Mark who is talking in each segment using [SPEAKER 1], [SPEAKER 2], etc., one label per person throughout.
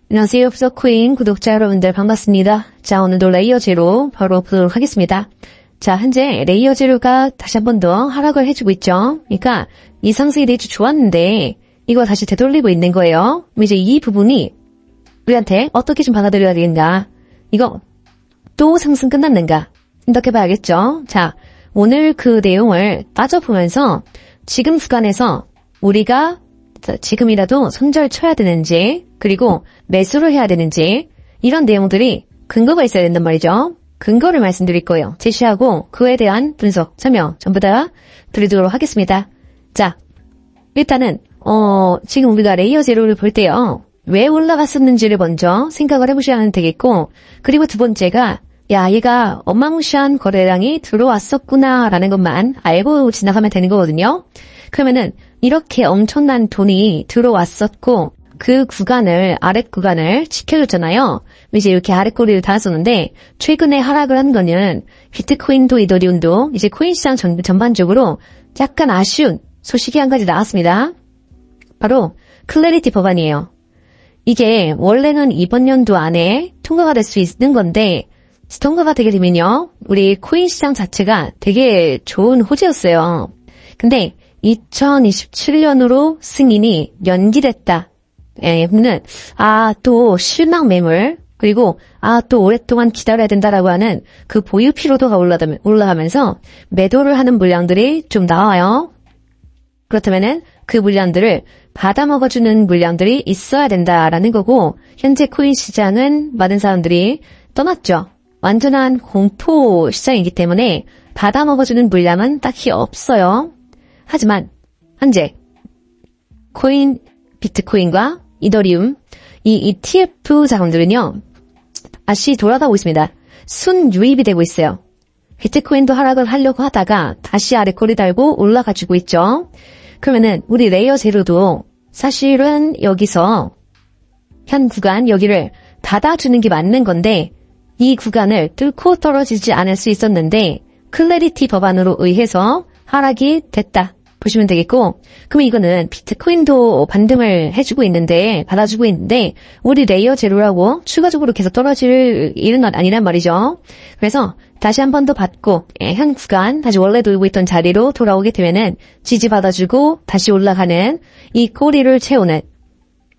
[SPEAKER 1] 안녕하세요. 부서코인 구독자 여러분들 반갑습니다. 자, 오늘도 레이어 제로 바로 보도록 하겠습니다. 자, 현재 레이어 제로가 다시 한 번 더 하락을 해주고 있죠. 그러니까 이 상승이 되게 좋았는데 이거 다시 되돌리고 있는 거예요. 이제 이 부분이 우리한테 어떻게 좀 받아들여야 되는가? 이거 또 상승 끝났는가? 이렇게 봐야겠죠. 자, 오늘 그 내용을 따져보면서 지금 구간에서 우리가 지금이라도 손절 쳐야 되는지, 그리고 매수를 해야 되는지, 이런 내용들이 근거가 있어야 된단 말이죠. 근거를 말씀드릴 거예요. 제시하고 그에 대한 분석, 설명 전부 다 드리도록 하겠습니다. 자, 일단은 지금 우리가 레이어 제로를 볼 때요, 왜 올라갔었는지를 먼저 생각을 해보셔야 되겠고, 그리고 두 번째가 야, 얘가 어마무시한 거래량이 들어왔었구나 라는 것만 알고 지나가면 되는 거거든요. 그러면은 이렇게 엄청난 돈이 들어왔었고 그 구간을, 아랫 구간을 지켜줬잖아요. 이제 이렇게 아랫꼬리를 달았었는데 최근에 하락을 한 거는 비트코인도 이더리움도 이제 코인 시장 전반적으로 약간 아쉬운 소식이 한 가지 나왔습니다. 바로 클래리티 법안이에요. 이게 원래는 이번 연도 안에 통과가 될 수 있는 건데 통과가 되게 되면요, 우리 코인 시장 자체가 되게 좋은 호재였어요. 근데 2027년으로 승인이 연기됐다. 는 또 실망 매물, 그리고 또 오랫동안 기다려야 된다라고 하는 그 보유 피로도가 올라가면서 매도를 하는 물량들이 좀 나와요. 그렇다면은 그 물량들을 받아먹어주는 물량들이 있어야 된다라는 거고, 현재 코인 시장은 많은 사람들이 떠났죠. 완전한 공포 시장이기 때문에 받아먹어주는 물량은 딱히 없어요. 하지만 현재 코인, 비트코인과 이더리움, 이 ETF 자금들은요, 다시 돌아가고 있습니다. 순유입이 되고 있어요. 비트코인도 하락을 하려고 하다가 다시 아래 꼬리 달고 올라가지고 있죠. 그러면은 우리 레이어 제로도 사실은 여기서 현 구간 여기를 닫아주는 게 맞는 건데 이 구간을 뚫고 떨어지지 않을 수 있었는데 클래리티 법안으로 의해서 하락이 됐다 보시면 되겠고, 그러면 이거는 비트코인도 반등을 해주고 있는데, 받아주고 있는데 우리 레이어 제로라고 추가적으로 계속 떨어질 일은 아니란 말이죠. 그래서 다시 한 번 더 받고 현 구간 다시 원래 돌고 있던 자리로 돌아오게 되면은 지지받아주고 다시 올라가는 이 꼬리를 채우는,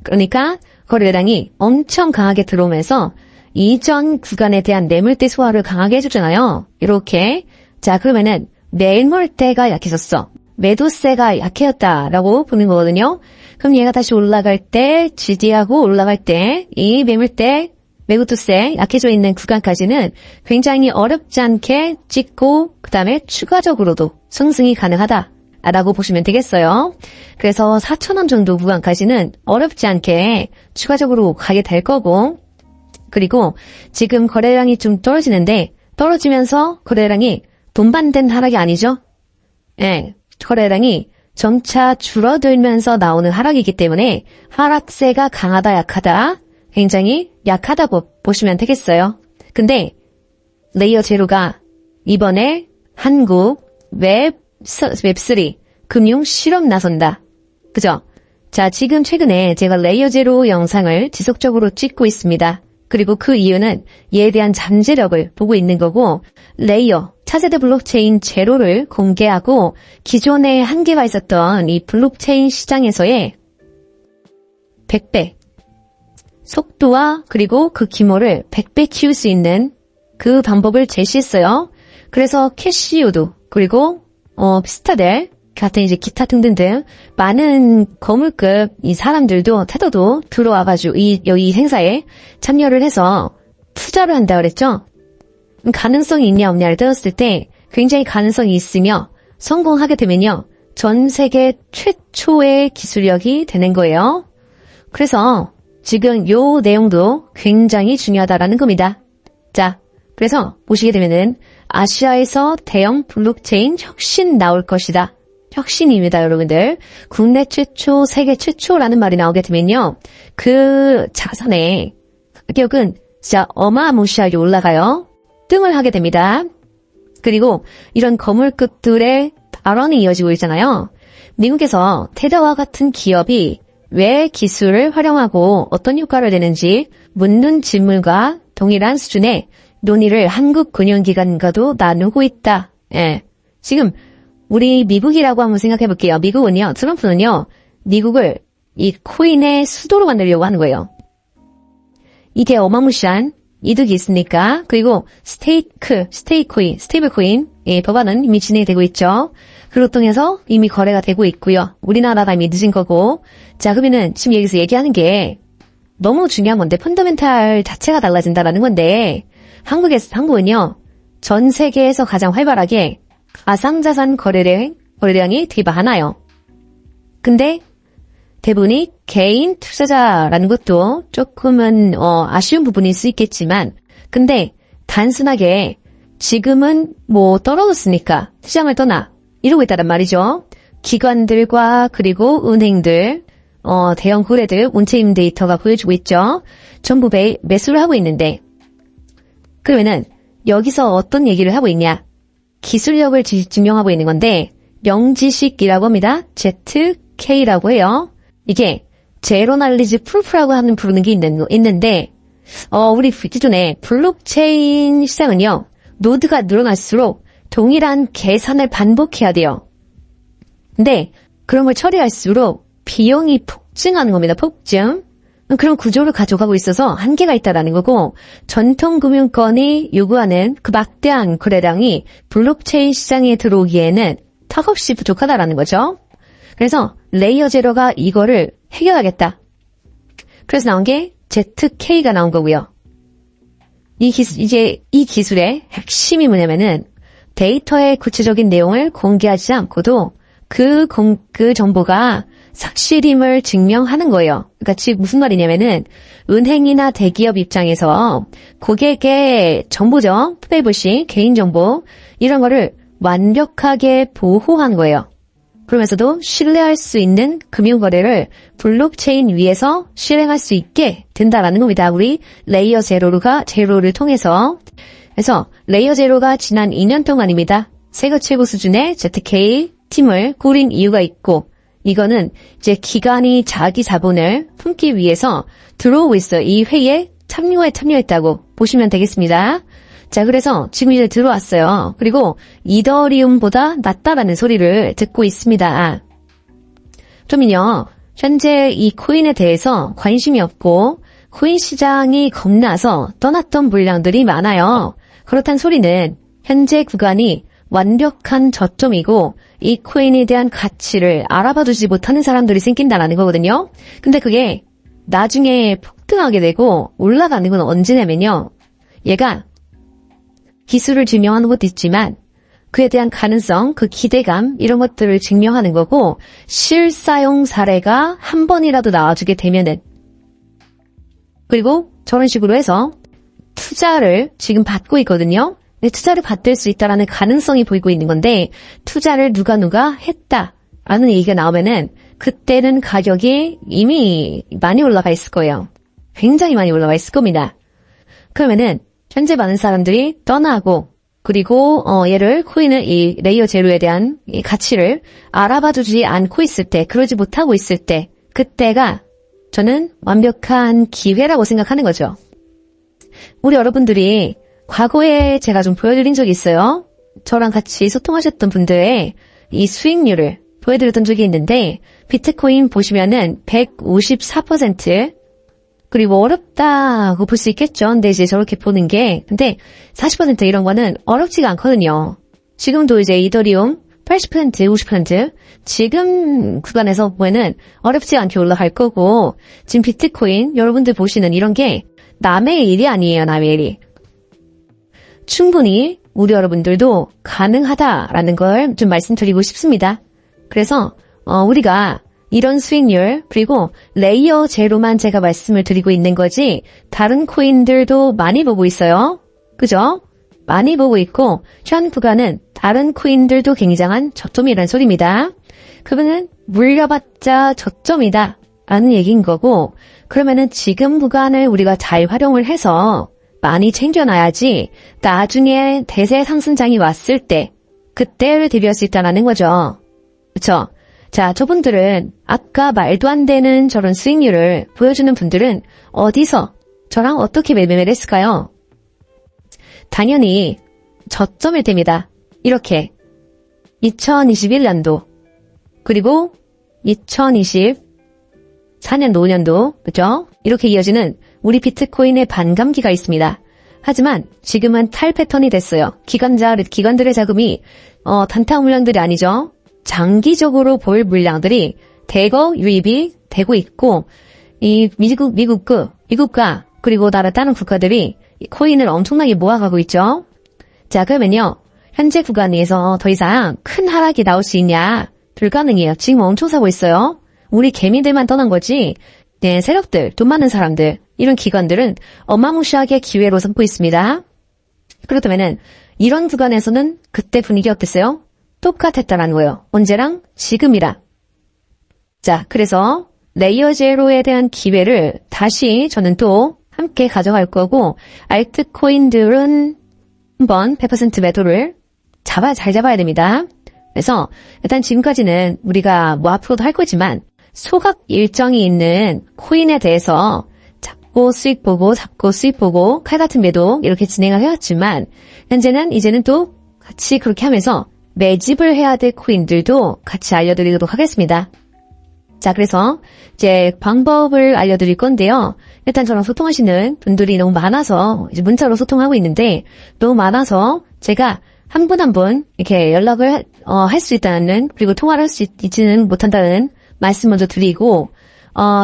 [SPEAKER 1] 그러니까 거래량이 엄청 강하게 들어오면서 이전 구간에 대한 매물대 소화를 강하게 해주잖아요. 이렇게. 자, 그러면은 매물대가 약해졌어. 매도세가 약해졌다라고 보는 거거든요. 그럼 얘가 다시 올라갈 때, 지지하고 올라갈 때 이 매물대, 매도세 약해져 있는 구간까지는 굉장히 어렵지 않게 찍고 그 다음에 추가적으로도 상승이 가능하다라고 보시면 되겠어요. 그래서 4,000원 정도 구간까지는 어렵지 않게 추가적으로 가게 될 거고, 그리고 지금 거래량이 좀 떨어지는데 떨어지면서 거래량이 돈반된 하락이 아니죠. 거래량이 점차 줄어들면서 나오는 하락이기 때문에 하락세가 강하다 약하다, 굉장히 약하다고 보시면 되겠어요. 근데 레이어 제로가 이번에 한국 웹3 금융 실험 나선다. 그죠? 자, 지금 최근에 제가 레이어 제로 영상을 지속적으로 찍고 있습니다. 그리고 그 이유는 이에 대한 잠재력을 보고 있는 거고, 레이어, 차세대 블록체인 제로를 공개하고 기존에 한계가 있었던 이 블록체인 시장에서의 100배 속도와 그리고 그 규모를 100배 키울 수 있는 그 방법을 제시했어요. 그래서 캐시우도, 그리고 스타델 같은 이제 기타 등등등 많은 거물급 이 사람들도, 테더도 들어와가지고 이 행사에 참여를 해서 투자를 한다 그랬죠. 가능성이 있냐 없냐를 따졌을 때 굉장히 가능성이 있으며 성공하게 되면요, 전 세계 최초의 기술력이 되는 거예요. 그래서 지금 요 내용도 굉장히 중요하다라는 겁니다. 자, 그래서 보시게 되면은 아시아에서 대형 블록체인 혁신 나올 것이다. 혁신입니다, 여러분들. 국내 최초, 세계 최초라는 말이 나오게 되면요, 그 자산의 가격은 진짜 어마무시하게 올라가요. 등을 하게 됩니다. 그리고 이런 거물급들의 발언이 이어지고 있잖아요. 미국에서 테더와 같은 기업이 왜 기술을 활용하고 어떤 효과를 내는지 묻는 질문과 동일한 수준의 논의를 한국금융기관과도 나누고 있다. 예. 지금 우리 미국이라고 한번 생각해 볼게요. 미국은요, 트럼프는요, 미국을 이 코인의 수도로 만들려고 하는 거예요. 이게 어마무시한 이득이 있으니까. 그리고 스테이블 코인, 예, 법안은 이미 진행이 되고 있죠. 그걸 통해서 이미 거래가 되고 있고요. 우리나라가 이미 늦은 거고. 자, 그러면은 지금 여기서 얘기하는 게 너무 중요한 건데, 펀더멘탈 자체가 달라진다라는 건데, 한국은요, 전 세계에서 가장 활발하게 가상자산 거래량이 되게 많아요. 근데 대부분이 개인 투자자라는 것도 조금은 아쉬운 부분일 수 있겠지만, 근데 단순하게 지금은 뭐 떨어졌으니까 시장을 떠나 이러고 있다란 말이죠. 기관들과 그리고 은행들, 대형 거래들 온체인 데이터가 보여주고 있죠. 전부 매수를 하고 있는데, 그러면은 여기서 어떤 얘기를 하고 있냐? 기술력을 증명하고 있는 건데, 영지식이라고 합니다. ZK라고 해요. 이게 제로 날리지 프루프라고 부르는 게 있는데, 우리 기존에 블록체인 시장은요, 노드가 늘어날수록 동일한 계산을 반복해야 돼요. 근데 그런 걸 처리할수록 비용이 폭증하는 겁니다. 폭증. 그런 구조를 가져가고 있어서 한계가 있다라는 거고, 전통금융권이 요구하는 그 막대한 거래량이 블록체인 시장에 들어오기에는 턱없이 부족하다라는 거죠. 그래서 레이어 제로가 이거를 해결하겠다. 그래서 나온 게 ZK가 나온 거고요. 이 기술의 핵심이 뭐냐면은 데이터의 구체적인 내용을 공개하지 않고도 그 정보가 사실임을 증명하는 거예요. 그러니까 지금 무슨 말이냐면은 은행이나 대기업 입장에서 고객의 정보죠. 프라이버시, 개인정보 이런 거를 완벽하게 보호한 거예요. 그러면서도 신뢰할 수 있는 금융거래를 블록체인 위에서 실행할 수 있게 된다라는 겁니다. 우리 레이어 제로를 통해서. 그래서 레이어 제로가 지난 2년 동안입니다. 세계 최고 수준의 ZK 팀을 꾸린 이유가 있고, 이거는 이제 기관이 자기 자본을 품기 위해서 들어오고 있어요. 이 회의에 참여했다고 보시면 되겠습니다. 자, 그래서 지금 이제 들어왔어요. 그리고 이더리움보다 낫다라는 소리를 듣고 있습니다. 그러면요, 현재 이 코인에 대해서 관심이 없고 코인 시장이 겁나서 떠났던 물량들이 많아요. 그렇단 소리는 현재 구간이 완벽한 저점이고 이 코인에 대한 가치를 알아봐주지 못하는 사람들이 생긴다라는 거거든요. 근데 그게 나중에 폭등하게 되고 올라가는 건 언제냐면요, 얘가 기술을 증명하는 것도 있지만 그에 대한 가능성, 그 기대감 이런 것들을 증명하는 거고, 실사용 사례가 한 번이라도 나와주게 되면은, 그리고 저런 식으로 해서 투자를 지금 받고 있거든요. 근데 투자를 받을 수 있다라는 가능성이 보이고 있는 건데, 투자를 누가 했다라는 얘기가 나오면은 그때는 가격이 이미 많이 올라가 있을 거예요. 굉장히 많이 올라가 있을 겁니다. 그러면은 현재 많은 사람들이 떠나고, 그리고 코인을 이 레이어 제로에 대한 이 가치를 알아봐주지 않고 있을 때, 그러지 못하고 있을 때, 그때가 저는 완벽한 기회라고 생각하는 거죠. 우리 여러분들이 과거에 제가 좀 보여드린 적이 있어요. 저랑 같이 소통하셨던 분들의 이 수익률을 보여드렸던 적이 있는데, 비트코인 보시면은 154%, 그리고 어렵다고 볼 수 있겠죠. 근데 이제 저렇게 보는 게, 근데 40% 이런 거는 어렵지가 않거든요. 지금도 이제 이더리움 80%, 50% 지금 구간에서 보면은 어렵지 않게 올라갈 거고, 지금 비트코인 여러분들 보시는 이런 게 남의 일이 아니에요. 남의 일이. 충분히 우리 여러분들도 가능하다라는 걸 좀 말씀드리고 싶습니다. 그래서 우리가 이런 수익률, 그리고 레이어 제로만 제가 말씀을 드리고 있는 거지, 다른 코인들도 많이 보고 있어요. 그죠? 많이 보고 있고, 현 구간은 다른 코인들도 굉장한 저점이라는 소리입니다. 그러면은 물려봤자 저점이다 라는 얘기인 거고, 그러면은 지금 구간을 우리가 잘 활용을 해서 많이 챙겨놔야지 나중에 대세 상승장이 왔을 때 그때를 대비할 수 있다는 거죠. 그렇죠? 자, 저분들은 아까 말도 안 되는 저런 수익률을 보여주는 분들은 어디서 저랑 어떻게 매매를 했을까요? 당연히 저점일 때입니다. 이렇게 2021년도 그리고 2024년도 5년도 그죠? 이렇게 이어지는 우리 비트코인의 반감기가 있습니다. 하지만 지금은 탈 패턴이 됐어요. 기관들의 자금이 단타 물량들이 아니죠. 장기적으로 볼 물량들이 대거 유입이 되고 있고 이 미국과 그리고 다른 국가들이 이 코인을 엄청나게 모아가고 있죠. 자, 그러면요. 현재 구간에서 더 이상 큰 하락이 나올 수 있냐? 불가능해요. 지금 엄청 사고 있어요. 우리 개미들만 떠난 거지. 네, 세력들, 돈 많은 사람들, 이런 기관들은 어마무시하게 기회로 삼고 있습니다. 그렇다면은 이런 구간에서는 그때 분위기 어땠어요? 똑같았다라는 거예요. 언제랑? 지금이랑. 자, 그래서 레이어 제로에 대한 기회를 다시 저는 또 함께 가져갈 거고 알트코인들은 한번 100% 매도를 잘 잡아야 됩니다. 그래서 일단 지금까지는 우리가 뭐 앞으로도 할 거지만 소각 일정이 있는 코인에 대해서 잡고 수익 보고 칼 같은 매도 이렇게 진행을 해왔지만 현재는 이제는 또 같이 그렇게 하면서 매집을 해야 될 코인들도 같이 알려드리도록 하겠습니다. 자, 그래서 이제 방법을 알려드릴 건데요. 일단 저랑 소통하시는 분들이 너무 많아서 이제 문자로 소통하고 있는데 너무 많아서 제가 한 분 한 분 이렇게 연락을 할 수 있다는 그리고 통화를 할 수 있지는 못한다는 말씀 먼저 드리고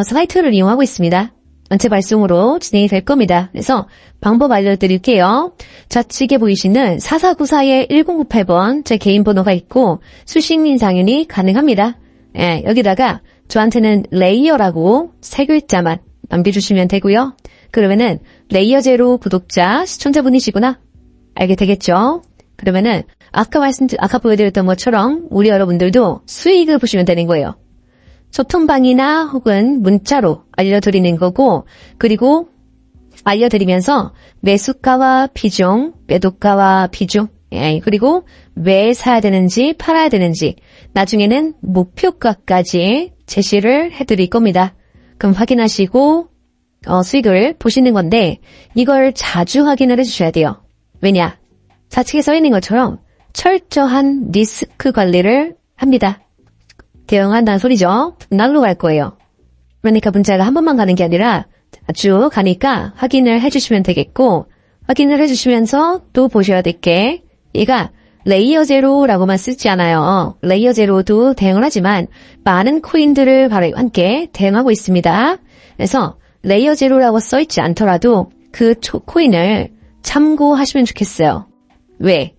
[SPEAKER 1] 사이트를 이용하고 있습니다. 전체 발송으로 진행이 될 겁니다. 그래서 방법 알려드릴게요. 좌측에 보이시는 4494-1098번 제 개인 번호가 있고 수신인 당연히 가능합니다. 예, 여기다가 저한테는 레이어라고 3글자만 남겨주시면 되고요. 그러면은 레이어 제로 구독자 시청자분이시구나 알게 되겠죠? 그러면은 아까 보여드렸던 것처럼 우리 여러분들도 수익을 보시면 되는 거예요. 소통방이나 혹은 문자로 알려드리는 거고 그리고 알려드리면서 매수가와 비중, 매도가와 비중 그리고 왜 사야 되는지 팔아야 되는지 나중에는 목표가까지 제시를 해드릴 겁니다. 그럼 확인하시고 수익을 보시는 건데 이걸 자주 확인을 해주셔야 돼요. 왜냐? 좌측에 써있는 것처럼 철저한 리스크 관리를 합니다. 대응한다는 소리죠. 날로 갈 거예요. 그러니까 문자가 한 번만 가는 게 아니라 쭉 가니까 확인을 해주시면 되겠고 확인을 해주시면서 또 보셔야 될 게 얘가 레이어 제로라고만 쓰지 않아요. 레이어 제로도 대응을 하지만 많은 코인들을 바로 함께 대응하고 있습니다. 그래서 레이어 제로라고 써있지 않더라도 그 코인을 참고하시면 좋겠어요. 왜?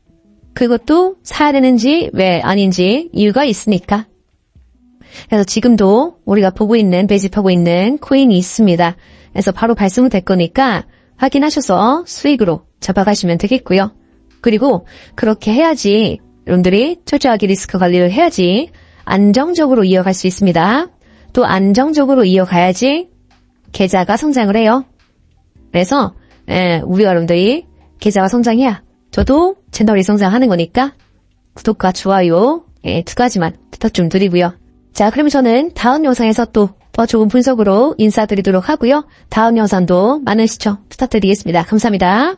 [SPEAKER 1] 그것도 사야 되는지 왜 아닌지 이유가 있으니까. 그래서 지금도 우리가 보고 있는 매집하고 있는 코인이 있습니다. 그래서 바로 발송될 거니까 확인하셔서 수익으로 잡아가시면 되겠고요. 그리고 그렇게 해야지 여러분들이 철저하게 리스크 관리를 해야지 안정적으로 이어갈 수 있습니다. 또 안정적으로 이어가야지 계좌가 성장을 해요. 그래서 우리 여러분들이 계좌가 성장해야 저도 채널이 성장하는 거니까 구독과 좋아요 2가지만 부탁 좀 드리고요. 자, 그러면 저는 다음 영상에서 또 더 좋은 분석으로 인사드리도록 하고요. 다음 영상도 많은 시청 부탁드리겠습니다. 감사합니다.